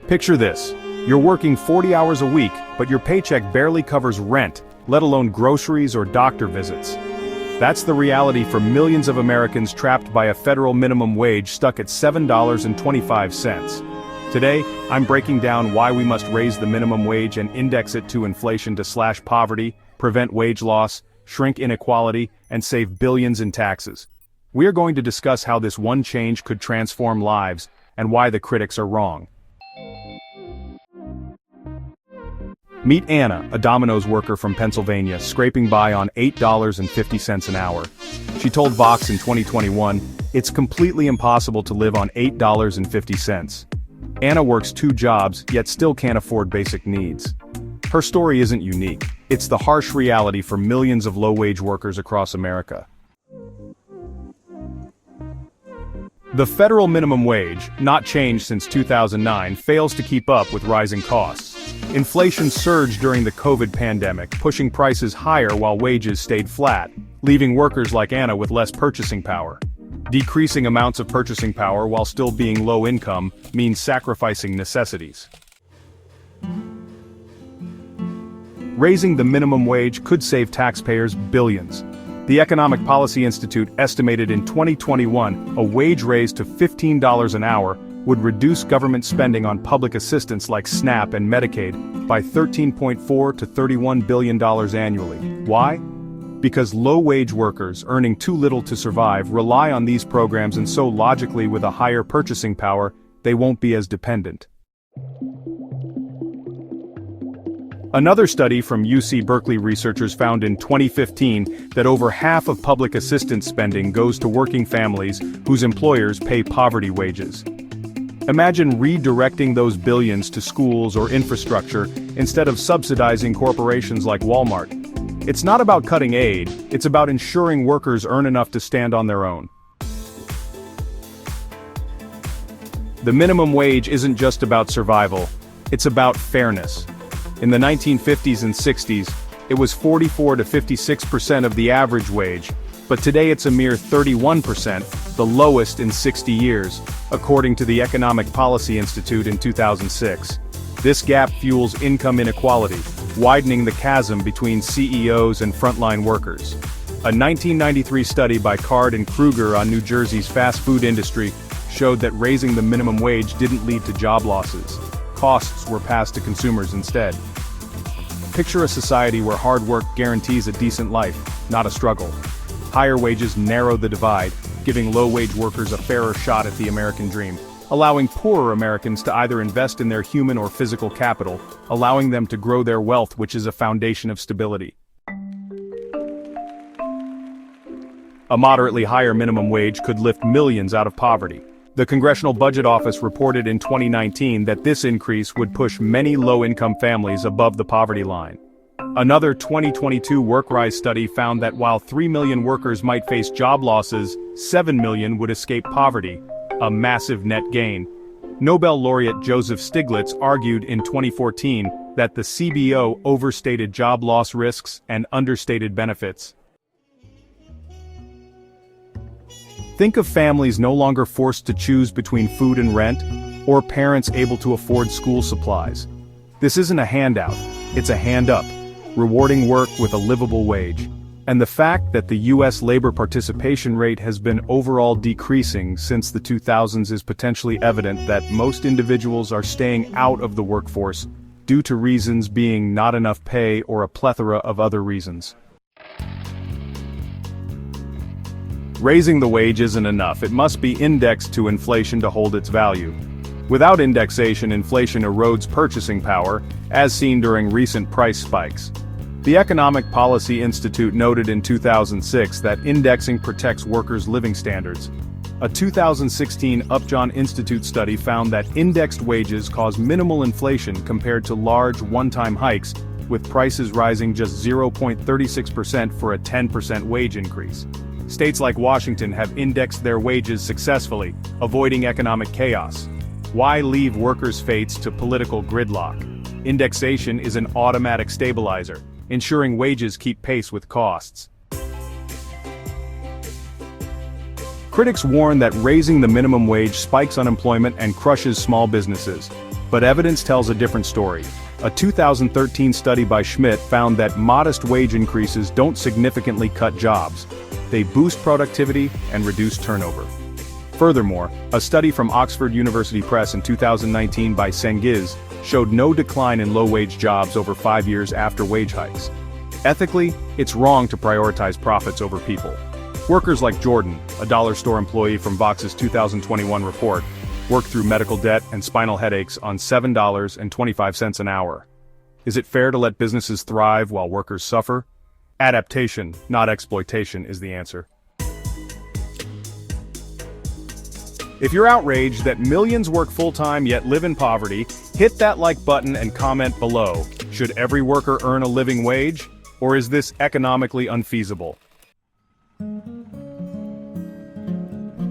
Picture this. You're working 40 hours a week, but your paycheck barely covers rent, let alone groceries or doctor visits. That's the reality for millions of Americans trapped by a federal minimum wage stuck at $7.25. Today, I'm breaking down why we must raise the minimum wage and index it to inflation to slash poverty, prevent wage loss, shrink inequality, and save billions in taxes. We are going to discuss how this one change could transform lives, and why the critics are wrong. Meet Anna, a Domino's worker from Pennsylvania, scraping by on $8.50 an hour. She told Vox in 2021, "It's completely impossible to live on $8.50. Anna works 2 jobs, yet still can't afford basic needs. Her story isn't unique. It's the harsh reality for millions of low-wage workers across America. The federal minimum wage, not changed since 2009, fails to keep up with rising costs. Inflation surged during the COVID pandemic, pushing prices higher while wages stayed flat, leaving workers like Anna with less purchasing power. Decreasing amounts of purchasing power while still being low income means sacrificing necessities. Raising the minimum wage could save taxpayers billions. The Economic Policy Institute estimated in 2021 a wage raise to $15 an hour would reduce government spending on public assistance like SNAP and Medicaid by $13.4 to $31 billion annually. Why? Because low-wage workers earning too little to survive rely on these programs, and so logically with a higher purchasing power, they won't be as dependent. Another study from UC Berkeley researchers found in 2015 that over half of public assistance spending goes to working families whose employers pay poverty wages. Imagine redirecting those billions to schools or infrastructure instead of subsidizing corporations like Walmart. It's not about cutting aid, it's about ensuring workers earn enough to stand on their own. The minimum wage isn't just about survival, it's about fairness. In the 1950s and 60s, it was 44 to 56% of the average wage, but today it's a mere 31%, the lowest in 60 years, according to the Economic Policy Institute in 2006. This gap fuels income inequality, widening the chasm between CEOs and frontline workers. A 1993 study by Card and Kruger on New Jersey's fast food industry showed that raising the minimum wage didn't lead to job losses. Costs were passed to consumers instead. Picture a society where hard work guarantees a decent life, not a struggle. Higher wages narrow the divide, giving low-wage workers a fairer shot at the American dream, allowing poorer Americans to either invest in their human or physical capital, allowing them to grow their wealth, which is a foundation of stability. A moderately higher minimum wage could lift millions out of poverty. The Congressional Budget Office reported in 2019 that this increase would push many low-income families above the poverty line. Another 2022 WorkRise study found that while 3 million workers might face job losses, 7 million would escape poverty, a massive net gain. Nobel laureate Joseph Stiglitz argued in 2014 that the CBO overstated job loss risks and understated benefits. Think of families no longer forced to choose between food and rent, or parents able to afford school supplies. This isn't a handout, it's a hand up, rewarding work with a livable wage. And the fact that the U.S. labor participation rate has been overall decreasing since the 2000s is potentially evident that most individuals are staying out of the workforce due to reasons being not enough pay or a plethora of other reasons. Raising the wage isn't enough, it must be indexed to inflation to hold its value. Without indexation, inflation erodes purchasing power, as seen during recent price spikes. The Economic Policy Institute noted in 2006 that indexing protects workers' living standards. A 2016 Upjohn Institute study found that indexed wages cause minimal inflation compared to large one-time hikes, with prices rising just 0.36% for a 10% wage increase. States like Washington have indexed their wages successfully, avoiding economic chaos. Why leave workers' fates to political gridlock? Indexation is an automatic stabilizer, ensuring wages keep pace with costs. Critics warn that raising the minimum wage spikes unemployment and crushes small businesses. But evidence tells a different story. A 2013 study by Schmidt found that modest wage increases don't significantly cut jobs. They boost productivity and reduce turnover. Furthermore, a study from Oxford University Press in 2019 by Cengiz showed no decline in low-wage jobs over 5 years after wage hikes. Ethically, it's wrong to prioritize profits over people. Workers like Jordan, a dollar store employee from Vox's 2021 report, work through medical debt and spinal headaches on $7.25 an hour. Is it fair to let businesses thrive while workers suffer? Adaptation, not exploitation, is the answer. If you're outraged that millions work full-time yet live in poverty, hit that like button and comment below. Should every worker earn a living wage? Or is this economically unfeasible?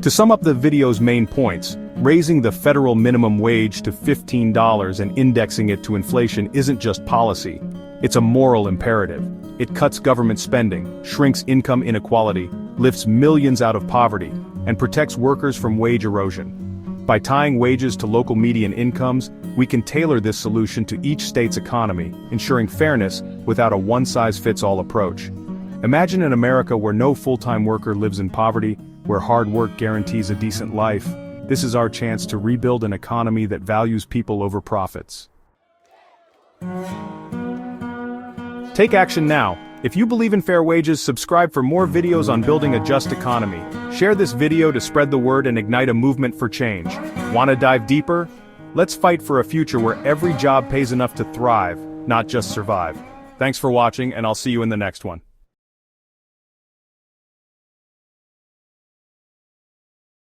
To sum up the video's main points, raising the federal minimum wage to $15 and indexing it to inflation isn't just policy. It's a moral imperative. It cuts government spending, shrinks income inequality, lifts millions out of poverty, and protects workers from wage erosion. By tying wages to local median incomes, we can tailor this solution to each state's economy, ensuring fairness without a one-size-fits-all approach. Imagine an America where no full-time worker lives in poverty, where hard work guarantees a decent life. This is our chance to rebuild an economy that values people over profits. Take action now. If you believe in fair wages, subscribe for more videos on building a just economy. Share this video to spread the word and ignite a movement for change. Want to dive deeper? Let's fight for a future where every job pays enough to thrive, not just survive. Thanks for watching, and I'll see you in the next one.